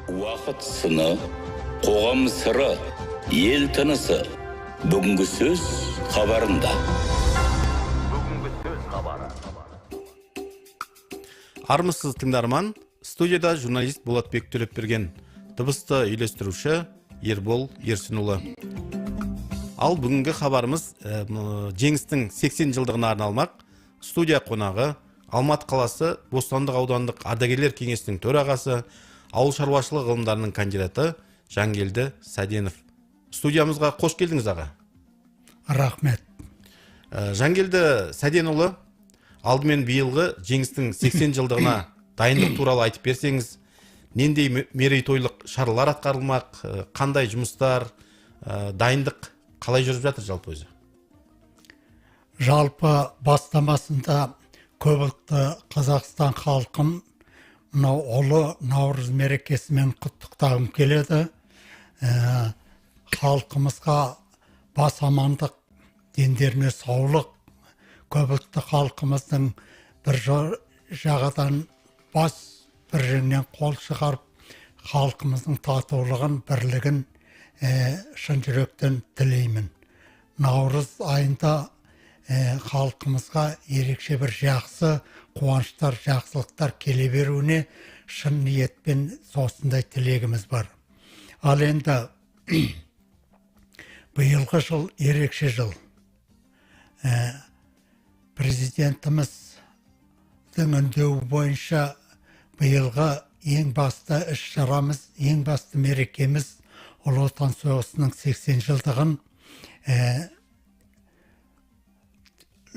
Уақыт сыны, қоғам сыры, ел тынысы. Бүгінгі сөз хабарында. Бүгінгі сөз хабары. Армысыз тыңдарман, студияда журналист Болатбек Төлепберген, дыбысты үйлестіруші Ербол Ерсінұлы. Ал бүгінгі хабарымыз жеңістің 80 жылдығына арналмақ. Студия қонағы Алматы қаласы Бостандық аудандық ардагерлер кеңесінің төрағасы, ауыл шаруашылығы ғылымдарының кандидаты Жангелді Сәденов. Студиямызға қош келдіңіз, аға. Рахмет. Жангелді Сәденұлы, алдымен биылғы жеңістің 80 жылдығына дайындық туралы айтып берсеңіз, нендей мерейтойлық шаралар атқарылмақ, қандай жұмыстар, дайындық қалай жүріп жатыр жалпы өзі? Жалпы бастамасында көпұлтты Қазақстан халқын мынау ұлы Наурыз мерекесімен құттықтағым келеді. Халқымызға бас амандық, дендеріне саулық, көпұлтты халқымыздың бір жағадан бас, бір жеңнен қол шығарып, халқымыздың татулығын, бірлігін шын жүректен тілеймін. Наурыз айында халқымызға ерекше бір жақсы қуаныштар, жақсылықтар келе беруіне шын ниетпен осындай тілегіміз бар. Ал енді биылғы жыл ерекше жыл. Президентіміздің үндеуі бойынша биылғы ең басты іс-шарамыз, ең басты мерекеміз Ұлы Отан соғысының 80 жылдығын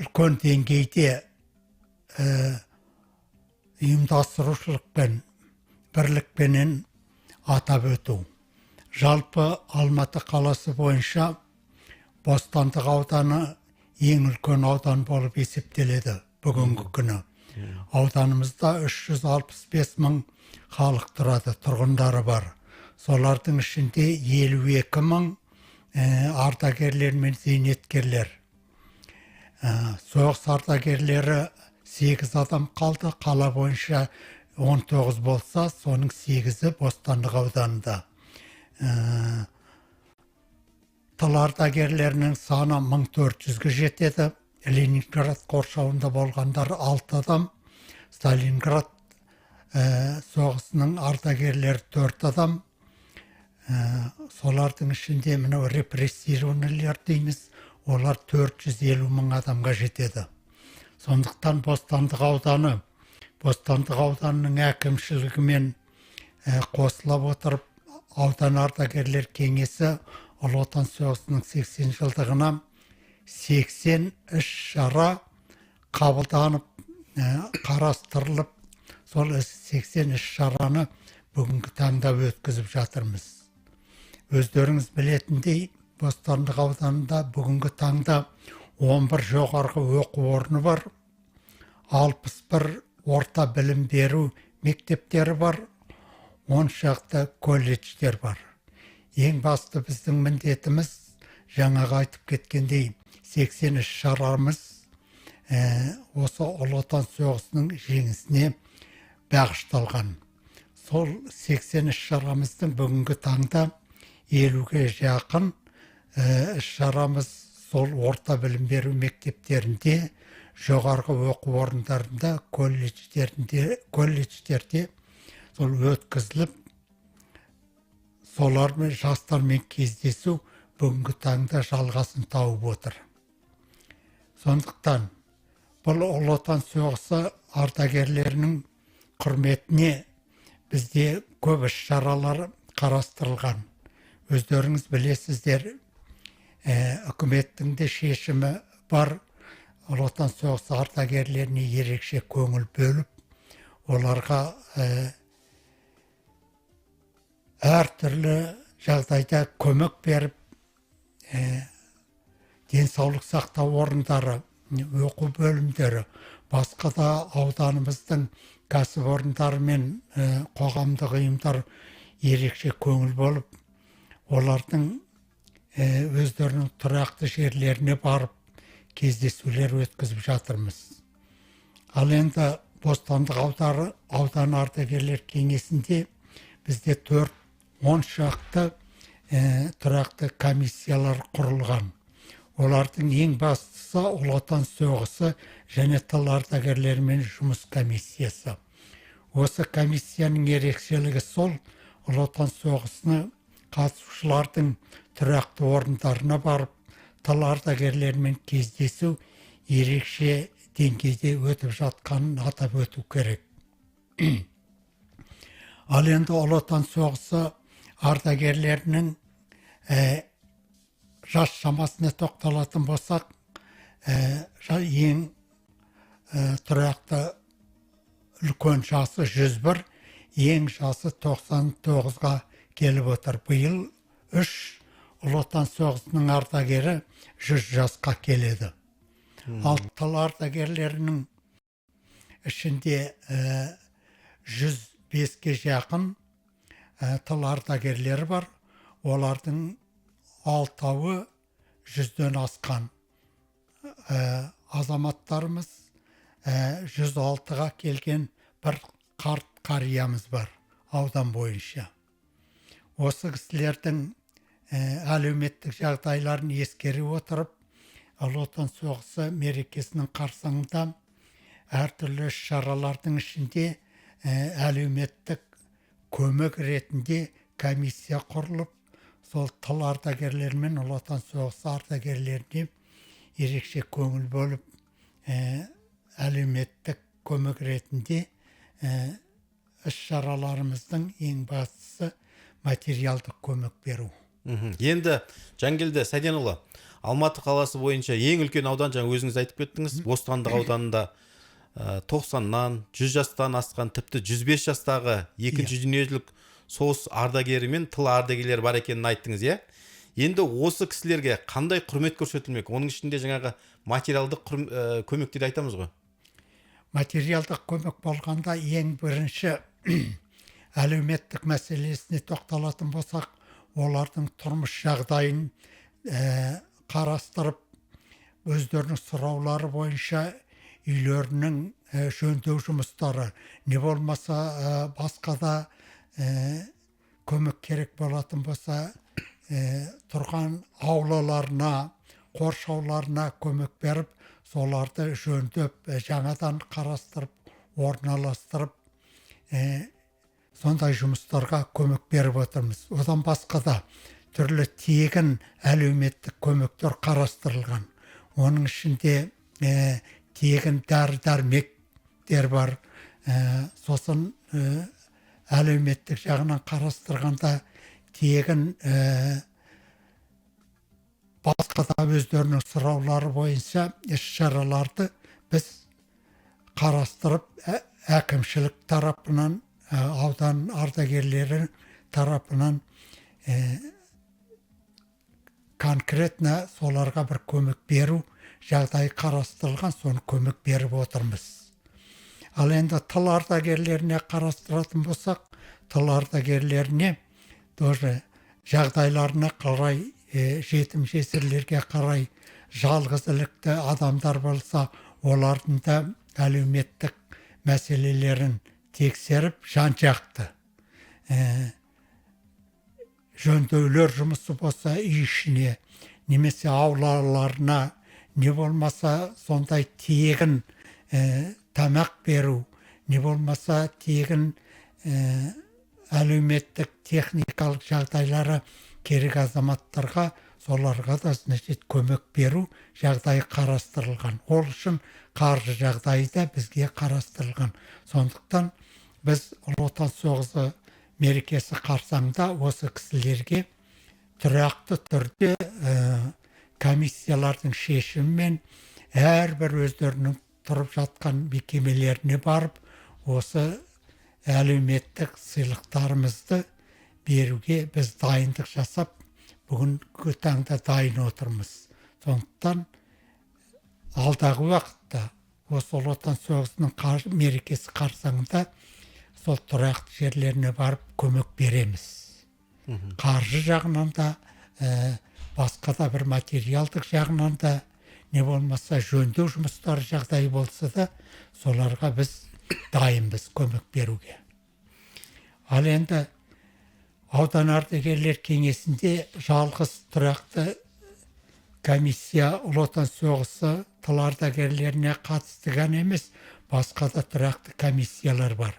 үлкен деңгейде ұйымдастырушылықпен, бірлікпенен атап өту. Жалпы Алматы қаласы бойынша Бостандық ауданы ең үлкен аудан болып есептеледі бүгінгі күні. Ауданымызда 365 мың халық тұрады, тұрғындары бар. Солардың ішінде 52 мың ардагерлер мен зейнеткерлер. Соғыс ардагерлері 8 адам қалды, қала бойынша 19 болса, соның 8-і Бостандық ауданында. Тыл ардагерлерінің саны 1400-ге жетеді. Ленинград қоршауында болғандар 6 адам, Сталинград соғысының ардагерлері 4 адам. Солардың ішінде мынау репрессированныйлар дейміз, олар 450 мың адамға жетеді. Сондықтан Бостандық ауданының әкімшілігімен қосылып отырып, аудан ардагерлер кеңесі Ұлы Отан соғысының 80 жылдығына 80 іс-шара қабылданып, қарастырылып, сол 80 іс-шараны бүгінгі таңда өткізіп жатырмыз. Өздеріңіз білетіндей, Бостандық ауданында бүгінгі таңда 11 жоғарғы оқу орны бар, 61 орта білім беру мектептері бар, 10 шақты колледждер бар. Ең басты біздің міндетіміз, жаңағы айтып кеткендей, 80 іс-шарамыз осы Ұлы Отан соғысының жеңісіне бағышталған. Сол 80 іс-шарамыздың бүгінгі таңда 50-ге жақын іс-шарамыз сол орта білім беру мектептерінде, жоғарғы оқу орындарында, колледждерде сол өткізіліп, солармен жастармен кездесу бүгінгі таңда жалғасын тауып отыр. Сондықтан бұл Ұлы Отан соғысы ардагерлерінің құрметіне бізде көп іс-шаралар қарастырылған. Өздеріңіз білесіздер, үкіметтің де шешімі бар, Ұлы Отан соғысы ардагерлеріне ерекше көңіл бөліп, оларға әртүрлі жағдайда көмек беріп, денсаулық сақтау орындары, оқу бөлімдері, басқа да ауданымыздың кәсіпорындары мен қоғамдық ұйымдар ерекше көңіл болып, олардың өздерінің тұрақты жерлеріне барып кездесулер өткізіп жатырмыз. Ал енді Бостандық ауданы ардагерлер кеңесінде бізде 4-10 шақты тұрақты комиссиялар құрылған. Олардың ең бастысы Ұлы Отан соғысы және тыл ардагерлерімен жұмыс комиссиясы. Осы комиссияның ерекшелігі сол, Ұлы Отан соғысына қатысушылардың тұрақты орындарына барып, тыл ардагерлерімен кездесу ерекше деңгейде өтіп жатқанын атап өту керек. Ал енді Ұлы Отан соғысы ардагерлерінің жас шамасына тоқталатын болсақ, ең тұрақты үлкен жасы 101, ең жасы 99-ға келіп отыр. Биыл 3 Ұлы Отан соғысының ардагері 100 жасқа келеді. Ал тыл ардагерлерінің ішінде 105-ге жақын тыл ардагерлері бар. Олардың 6-ы 100-ден асқан азаматтарымыз, 106-ға келген бір қарт қариямыз бар аудан бойынша. Осы кісілердің әлеуметтік жағдайларын ескере отырып, Ұлы Отан соғысы мерекесінің қарсаңында әртүрлі шаралардың ішінде әлеуметтік көмек ретінде комиссия құрылып, сол тыл ардагерлері мен Ұлы Отан соғысы ардагерлеріне ерекше көңіл бөліп, әлеуметтік көмек ретінде іс-шараларымыздың ең бастысы материалдық көмек беру. Енді Жангелді Сәденұлы, Алматы қаласы бойынша ең үлкен аудан, жаңа өзіңіз айтып кеттіңіз, Бостандық ауданында 90-нан 100 жастан асқан, тіпті 105 жастағы екінші дүниежүзілік соғыс ардагері мен тыл ардагерлері бар екенін айттыңыз, иә? Енді осы кісілерге қандай құрмет көрсетілмек? Оның ішінде жаңағы материалдық көмек дейді айтамыз ғой. Материалдық көмек болғанда ең бірінші әлеуметтік мәселесіне тоқталатын болсақ, олардың тұрмыс жағдайын қарастырып, өздерінің сұраулары бойынша үйлерінің жөндеу жұмыстары, не болмаса басқа да көмек керек болатын болса, тұрған аулаларына, қоршауларына көмек беріп, соларды жөндеп, жаңадан қарастырып, орналастырып, сондай жұмыстарға көмек беріп отырмыз. Одан басқа да түрлі тегін әлеуметтік көмектер қарастырылған. Оның ішінде тегін дәрі-дәрмектер бар. Сосын әлеуметтік жағынан қарастырғанда тегін басқа да өздерінің сұраулары бойынша іс-шараларды біз қарастырып, әкімшілік тарапынан, аудан ардагерлері тарапынан конкретно соларға бір көмек беру жағдай қарастырылған, соны көмек беріп отырмыз. Ал енді тыл ардагерлеріне қарастыратын болсақ, тыл ардагерлеріне тоже жағдайларына қарай, жетім жесірлерге қарай, жалғыз ілікті адамдар болса, олардың да әлеуметтік мәселелерін тексеріп, жан-жақты жөндеулер жұмысы болса үй ішіне, немесе аулаларына, не болмаса сондай тегін тамақ беру, не болмаса тегін әлеуметтік техникалық жағдайлары керек азаматтарға, соларға да көмек беру жағдайы қарастырылған. Ол үшін қаржы жағдайы да бізге қарастырылған. Сондықтан біз Ұлы Отан соғысы мерекесі қарсаңында осы кісілерге тұрақты түрде комиссиялардың шешімімен әрбір өздерінің тұрып жатқан мекемелеріне барып, осы әлеуметтік сыйлықтарымызды беруге біз дайындық жасап, бүгінгі таңда дайын отырмыз. Сондықтан алдағы уақытта осы Ұлы Отан соғысының мерекесі қарсаңында сол тұрақты жерлеріне барып көмек береміз. Қаржы жағынан да, басқа да бір материалдық жағынан да, не болмаса жөндеу жұмыстары жағдайы болса да, соларға біз дайынбыз көмек беруге. Ал енді аудан ардагерлер кеңесінде жалғыз тұрақты комиссия ұлы отан соғысы тыл ардагерлеріне қатысты ғана емес, басқа да тұрақты комиссиялар бар.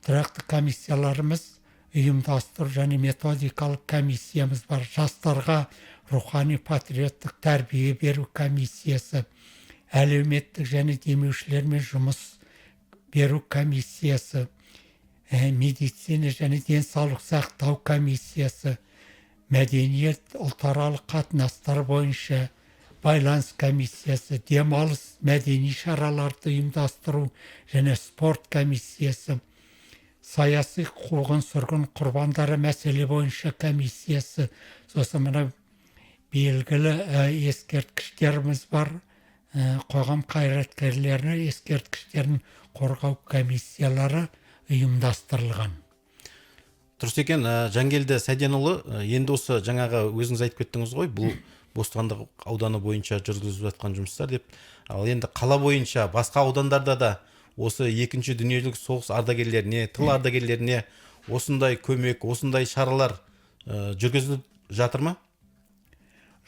Тұрақты комиссияларымыз ұйымдастыру және методикалық комиссиямыз бар. Жастарға рухани патриоттық тәрбие беру комиссиясы, әлеуметтік және демеушілермен жұмыс беру комиссиясы, медицина және денсаулық сақтау комиссиясы, мәдениет ұлтаралық қатынастар бойынша байланыс комиссиясы, демалыс мәдени шараларды ұйымдастыру және спорт комиссиясы, саяси қуғын сүргін құрбандары мәселе бойынша комиссиясы, сосын мына белгілі ескерткіштеріміз бар, қоғам қайраткерлерінің ескерткіштерін қорғау комиссиялары ұйымдастырылған. Дұрыс екен. Жангелді Сәденұлы, енді осы жаңағы өзіңіз айтып кеттіңіз ғой, бұл Бостандық ауданы бойынша жүргізіліп жатқан жұмыстар деп. Ал енді қала бойынша басқа аудандарда да осы екінші дүниежүзілік соғыс ардагерлеріне, тыл ардагерлеріне осындай көмек, осындай шаралар жүргізіліп жатыр ма?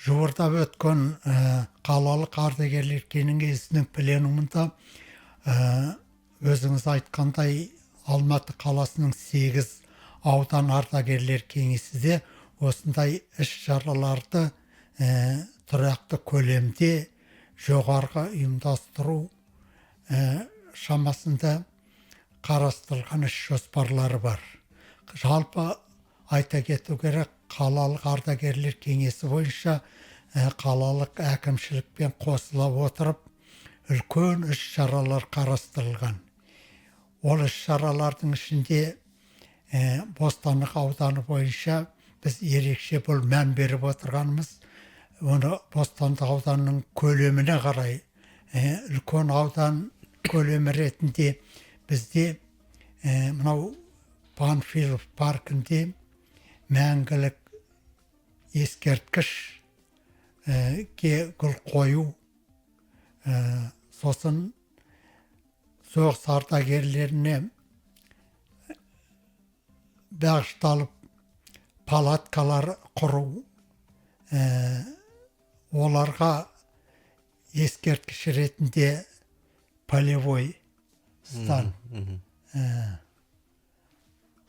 Жуырда өткен қалалық ардагерлер кеңесінің пленумында өзіңіз айтқандай Алматы қаласының 8 аудан ардагерлер кеңесі де осындай іс-шараларды тұрақты көлемде жоғарғы ұйымдастыру шамасында қарастырылған іс жоспарлары бар. Жалпы айта кету керек, қалалық ардагерлер кеңесі бойынша қалалық әкімшілікпен қосыла отырып үлкен іс шаралар қарастырылған. Ол іс шаралардың ішінде Бостандық ауданы бойынша біз ерекше бұл мән беріп отырғанымыз, оны Бостандық ауданның көлеміне қарай, үлкен аудан көлемі ретінде бізде мынау Панфилов паркінде мәңгілік ескерткіш гүл қою, сосын соғыс ардагерлеріне бағышталып палаткалар құру, оларға ескерткіш ретінде полевой стан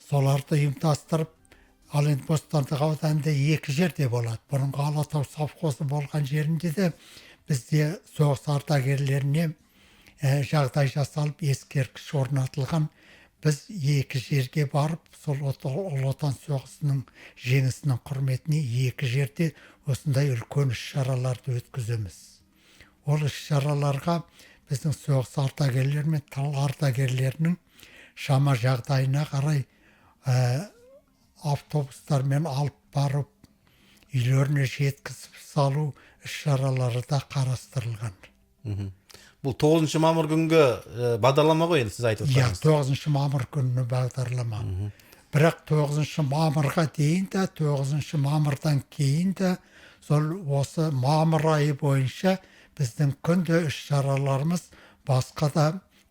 соларды ұйымдастырып, ал енді Бостандық ауданында 2 жерде болады. Бұрынғы Алатау совхозы болған жерінде де бізде соғыс ардагерлеріне жағдай жасалып, ескерткіш орнатылған. Біз 2 жерге барып, сол Ұлы Отан соғысының жеңісінің құрметіне 2 жерде осындай үлкен іс-шараларды өткіземіз. Ол іс-шараларға біздің соғыс ардагерлері мен тыл ардагерлерінің шама жағдайына қарай автобустармен алып барып, үйлеріне жеткізіп салу іс-шаралары да қарастырылған. Бұл 9 мамыр күнгі бағдарлама ғой, енді сіз айтып отырсаңыз. 9 мамыр күні бағдарлама. Бірақ 9 мамырға дейін де, 9 мамырдан кейін де, сол осы мамыр айы бойынша біздің күнде іс-шараларымыз басқа да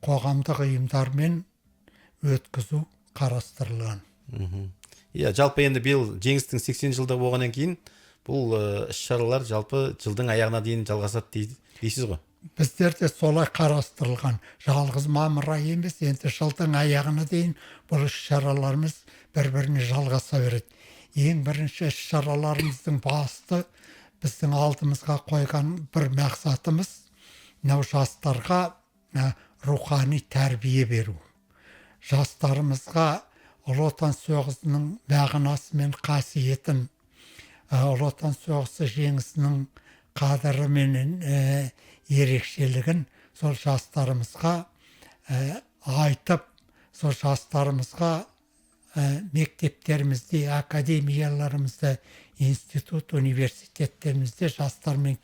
қоғамдық ұйымдармен өткізу қарастырылған. Жалпы енді биыл жеңістің 80 жылдығы болғаннан кейін бұл іс-шаралар жалпы жылдың аяғына дейін жалғасады дейсіз ғой? Біздерде солай қарастырылған. Жалғыз мамыр айы емес, енді жылдың аяғына дейін бұл іс-шараларымыз бір-біріне жалғаса береді. Ең бірінші іс-шараларымыздың басты біздің алдымызға қойған бір мақсатымыз мынау жастарға рухани тәрбие беру. Жастарымызға Ұлы Отан соғысының мағынасы мен қасиетін, Ұлы Отан соғысы жеңісінің қадірі мен ерекшелігін сол жастарымызға айтып, сол жастарымызға мектептерімізде, академияларымызда, институт, университеттерімізде жастармен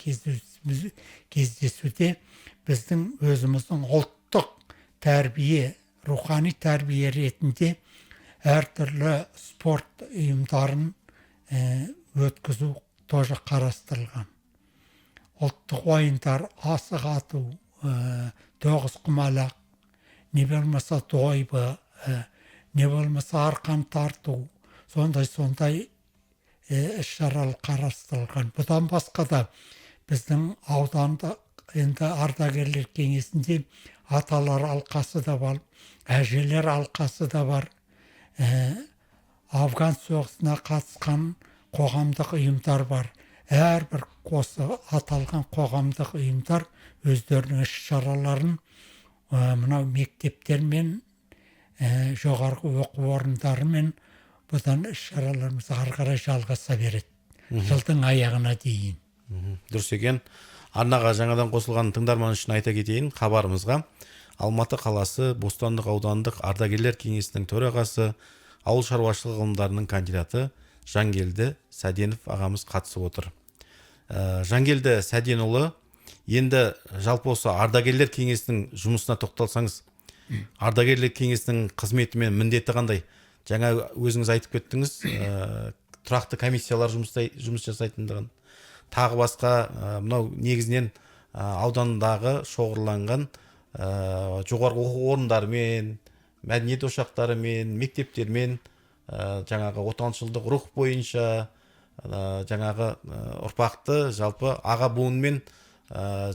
кездесуде біздің өзіміздің ұлттық тәрбие, рухани тәрбие ретінде әртүрлі спорт ұйымдарын өткізу тоже қарастырылған. Ұлттық ойындар, асық ату, тоғызқұмалақ, не болмаса дойбы, не болмаса арқан тарту, сондай іс-шаралар қарастырылған. Бұдан басқа да біздің ауданда енді ардагерлер кеңесінде аталар алқасы да бар, әжелер алқасы да бар. Афган соғысына қатысқан қоғамдық ұйымдар бар. Әрбір осы аталған қоғамдық ұйымдар өздерінің іс-шараларын мынау мектептер мен жоғарғы оқу орындары мен бұдан іс-шараларымыз ары қарай жалғаса береді. Жылдың аяғына дейін. Дұрыс екен. Арнаға жаңадан қосылған тыңдарман үшін айта кетейін, хабарымызға Алматы қаласы Бостандық аудандық ардагерлер кеңесінің төрағасы, ауыл шаруашылығы ғылымдарының кандидаты Жангелді Сәденов ағамыз қатысып отыр. Жангелді Сәденұлы, енді жалпы осы ардагерлер кеңесінің жұмысына тоқталсаңыз, ардагерлер кеңесінің қызметі мен міндеті қандай? Жаңа өзіңіз айтып кеттіңіз, тұрақты комиссиялар жұмыс жасайтындығын. Тағы басқа мынау негізінен аудандағы шоғырланған жоғарғы оқу орындарымен, мәдениет ошақтарымен, мектептермен жаңағы отаншылдық рух бойынша жаңағы ұрпақты жалпы аға буын мен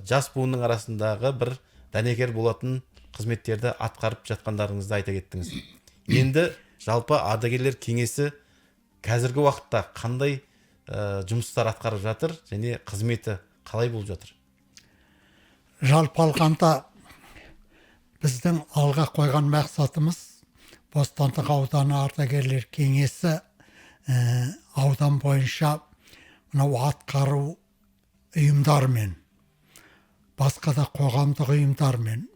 жас буынның арасындағы бір дәнекер болатын қызметтерді атқарып жатқандарыңызды айта кеттіңіз. Енді жалпы ардагерлер кеңесі қазіргі уақытта қандай жұмыстар атқарып жатыр және қызметі қалай болып жатыр? Жалпы алғанда біздің алға қойған мақсатымыз Бостандық ауданы ардагерлер кеңесі аудан бойынша мынау атқару ұйымдармен, басқа да қоғамдық ұйымдармен,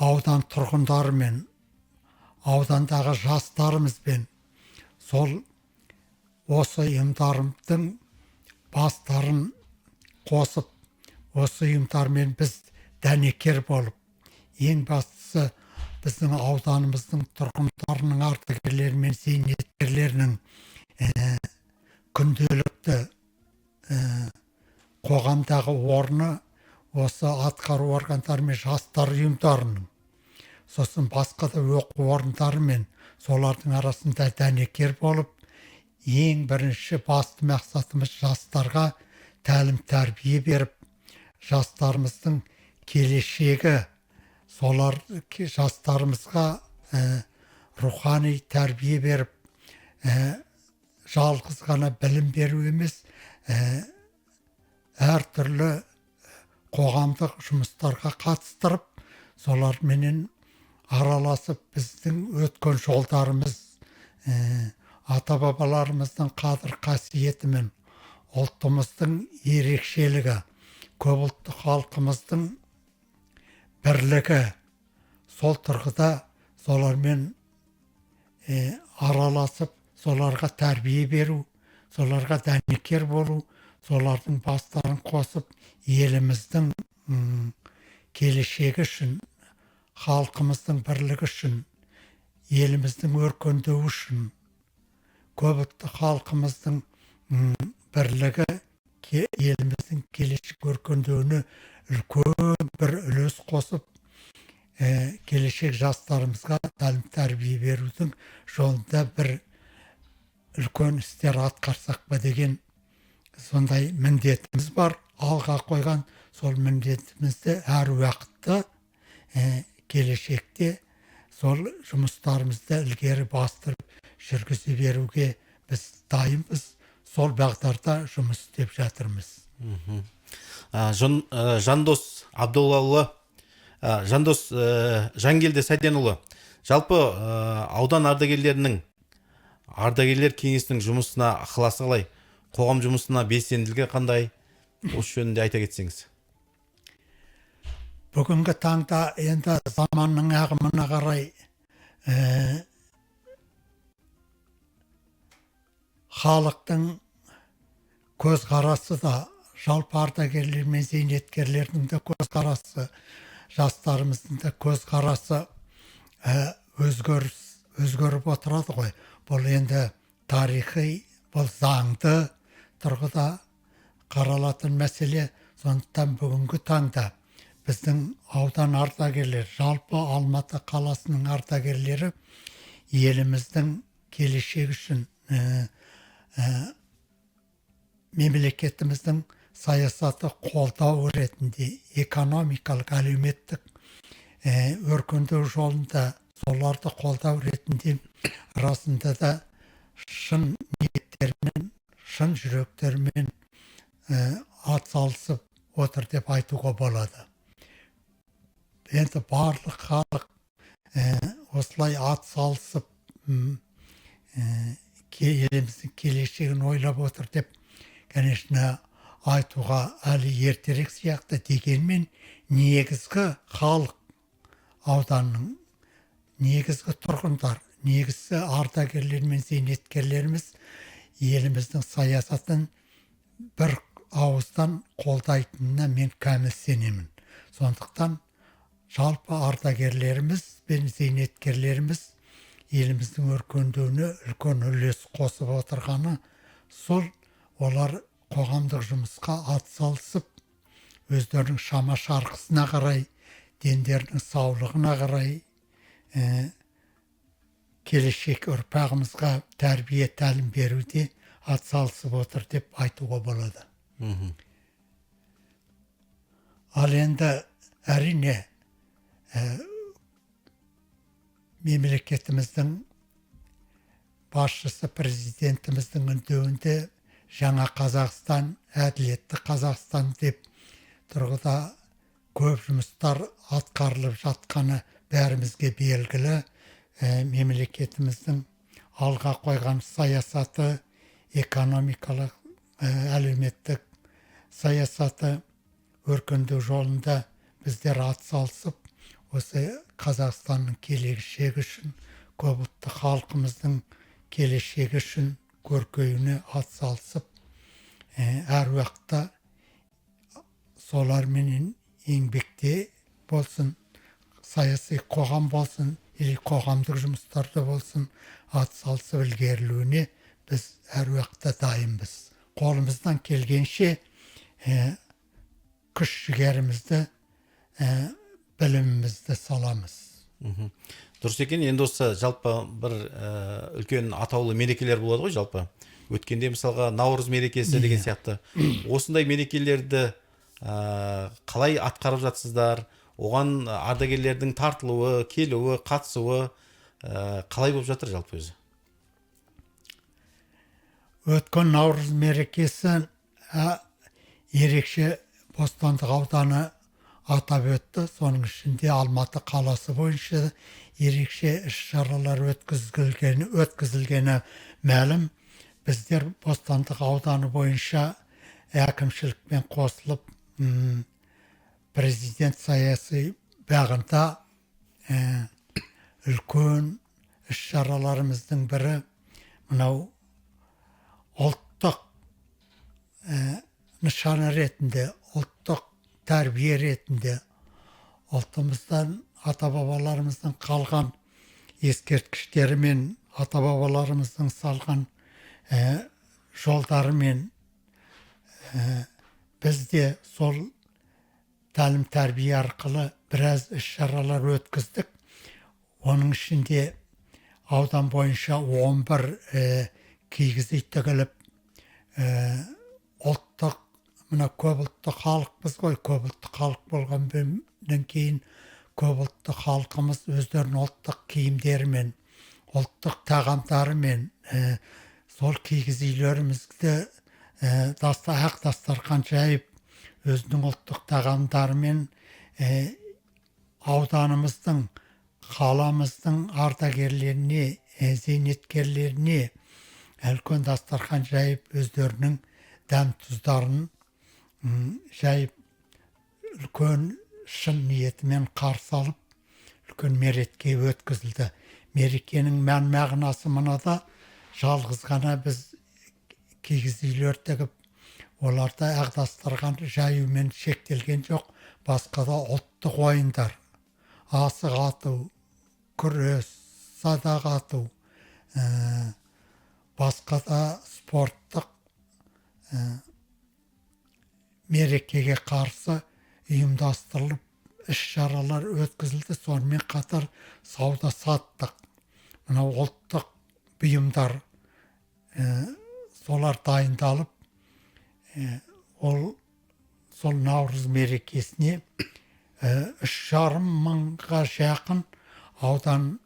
аудан тұрғындарымен, аудандағы жастарымызбен сол осы ұйымдарымыздың бастарын қосып, осы ұйымдармен біз дәнекер болып, ең бастысы біздің ауданымыздың тұрғындарының, ардагерлері мен зейнеткерлерінің күнделікті қоғамдағы орны осы атқару органдары мен жастар ұйымдарының, сосын басқа да оқу орындары мен солардың арасында дәнекер болып, ең бірінші басты мақсатымыз жастарға тәлім тәрбие беріп, жастарымыздың келешегі, солар жастарымызға рухани тәрбие беріп, жалғыз ғана білім беру емес, әртүрлі қоғамдық жұмыстарға қатыстырып, соларменен араласып, біздің өткен жолдарымыз, ата-бабаларымыздың қадір қасиеті мен ұлтымыздың ерекшелігі, көпұлтты халқымыздың бірлігі, сол тұрғыда солармен араласып, соларға тәрбие беру, соларға дәнекер болу, солардың бастарын қосып, еліміздің келешегі үшін, халқымыздың бірлігі үшін, еліміздің өркендеуі үшін, көпұлтты халқымыздың бірлігі, еліміздің келешек өркендеуіне үлкен бір үлес қосып, келешек жастарымызға тәлім тәрбие берудің жолында бір үлкен істер атқарсақ па деген сондай міндетіміз бар. Алға қойған сол міндетімізді әр уақытта келешекте сол жұмыстарымызды ілгері бастырып жүргізе беруге біз дайынбыз. Сол бағдарда жұмыс істеп жатырмыз. Жандос Абдоллаұлы, Жандос Жангелді Сәденұлы, жалпы аудан ардагерлерінің, ардагерлер кеңесінің жұмысына ықыласы қалай, қоғам жұмысына белсенділігі қандай, осы жөнінде айта кетсеңіз? Бүгінгі таңда енді заманның ағымына қарай халықтың көзқарасы да, жалпы ардагерлер мен зейнеткерлердің де көзқарасы, жастарымыздың да көзқарасы өзгеріп отырады ғой. Бұл енді тарихи, бұл заңды тұрғыда қаралатын мәселе. Сондықтан бүгінгі таңда біздің аудан ардагерлер, жалпы Алматы қаласының ардагерлері еліміздің келешегі үшін мемлекетіміздің саясаты қолдау ретінде экономикалық, әлеуметтік өркендеу жолында соларды қолдау ретінде расында да шын ниеттермен, шын жүректермен атсалысып отыр деп айтуға болады. Енді барлық халық осылай атсалысып еліміздің келешегін ойлап отыр деп, конечно, айтуға әлі ертерек сияқты, дегенмен негізгі халық ауданның негізгі тұрғындар, негізгі ардагерлер мен зейнеткерлеріміз еліміздің саясатын бір ауыздан қолдайтынына мен кәміл сенемін. Сондықтан жалпы ардагерлеріміз бен зейнеткерлеріміз еліміздің өркендеуіне үлкен үлес қосып отырғаны сол, олар қоғамдық жұмысқа атсалысып, өздерінің шама шарқысына қарай, дендерінің саулығына қарай, келешек ұрпағымызға тәрбие тәлім беруде атсалысып отыр деп айтуға болады. Ал енді әрине мемлекетіміздің басшысы президентіміздің үндеуінде жаңа Қазақстан, әділетті Қазақстан деп тұрғыда көп жұмыстар атқарылып жатқаны бәрімізге белгілі. Мемлекетіміздің алға қойған саясаты, экономикалық, әлеуметтік саясаты өркендеу жолында біздер атсалысып, осы Қазақстанның келешегі үшін, көпұлтты халқымыздың келешегі үшін көркеюіне атсалысып, әр уақытта соларменен еңбекте болсын, саяси қоғам болсын, или қоғамдық жұмыстарда болсын, атсалысып ілгерілуіне біз әр уақытта дайынбыз. Қолымыздан келгенше күш жігерімізді, білімімізді саламыз. Дұрыс екен. Енді осы жалпы бір үлкен атаулы мерекелер болады ғой жалпы. Өткенде мысалға Наурыз мерекесі деген сияқты. Осындай мерекелерді қалай атқарып жатсыздар? Оған ардагерлердің тартылуы, келуі, қатысуы қалай болып жатыр жалпы өзі? Өткен Наурыз мерекесі ерекше Бостандық ауданы атап өтті. Соның ішінде Алматы қаласы бойынша ерекше іс-шаралар өткізілгені мәлім. Біздер Бостандық ауданы бойынша әкімшілікпен қосылып, президент саяси бағында үлкен іс-шараларымыздың бірі мынау ұлттық нышаны ретінде, ұлттық тәрбие ретінде, ұлтымыздан ата-бабаларымыздың қалған ескерткіштері ата-бабаларымыздың салған жолдарымен біз де сол тәлім тәрбие арқылы біраз іс-шаралар өткіздік. Оның ішінде аудан бойынша 11 кигіз үй тігіліп, ұлттық, мына көпұлтты халықпыз ғой, көпұлтты халық болғаннан кейін көпұлтты халқымыз өздерінің ұлттық киімдерімен, ұлттық тағамдарымен сол кигіз үйлерімізді ақ дастархан жайып, өзінің ұлттық тағамдарымен ауданымыздың, қаламыздың ардагерлеріне, зейнеткерлеріне үлкен дастархан жайып, өздерінің дәм тұздарын жайып, үлкен шын ниетімен қарсы алып, үлкен мереке өткізілді. Мерекенің мән мағынасы мынада, жалғыз ғана біз кигіз үйлер тігіп, оларда ақ дастархан жаюмен шектелген жоқ. Басқа да ұлттық ойындар, асық ату, күрес, садақ ату, басқа да спорттық мерекеге қарсы ұйымдастырылып іс-шаралар өткізілді. Сонымен қатар сауда саттық, мынау ұлттық бұйымдар солар дайындалып, сол Наурыз мерекесіне 3,5 мыңға жақын аудан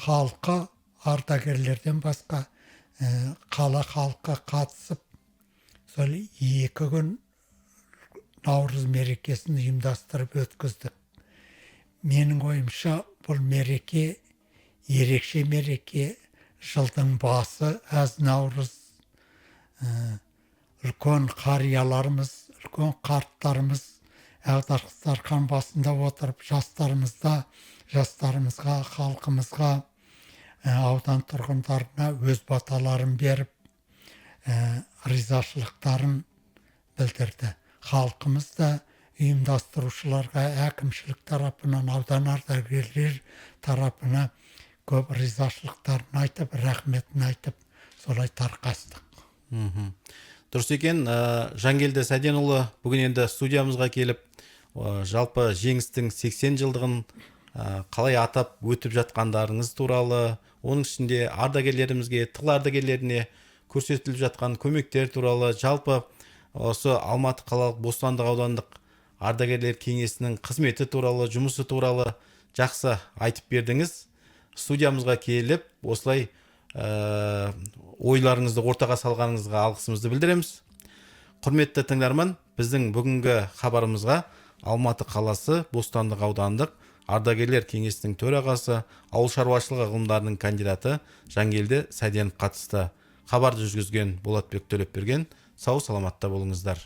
халқы, ардагерлерден басқа қала халқы қатысып, сол 2 күн Наурыз мерекесін ұйымдастырып өткіздік. Менің ойымша бұл мереке ерекше мереке, жылдың басы, әз Наурыз, үлкен қарияларымыз, үлкен қарттарымыз дастархан басында отырып, жастарымызға, халқымызға, аудан тұрғындарына өз баталарын беріп, ризашылықтарын білдірді. Халқымыз да ұйымдастырушыларға, әкімшілік тарапынан, аудан ардагерлер тарапына көп ризашылықтарын айтып, рахметін айтып, солай тарқастық. Дұрыс екен. Жангелді Сәденұлы бүгін енді студиямызға келіп, жалпы жеңістің 80 жылдығын қалай атап өтіп жатқандарыңыз туралы, оның ішінде ардагерлерімізге, тыл ардагерлеріне көрсетіліп жатқан көмектер туралы, жалпы осы Алматы қалалық Бостандық аудандық ардагерлер кеңесінің қызметі туралы, жұмысы туралы жақсы айтып бердіңіз. Студиямызға келіп, осылай ойларыңызды ортаға салғаныңызға алғысымызды білдіреміз. Құрметті тыңдарман, біздің бүгінгі хабарымызға Алматы қаласы Бостандық аудандық ардагерлер кеңесінің төрағасы, ауыл шаруашылығы ғылымдарының кандидаты Жангелді Сәденов қатысты. Хабарды жүргізген Болатбек Төлепберген. Сау саламатта болыңыздар.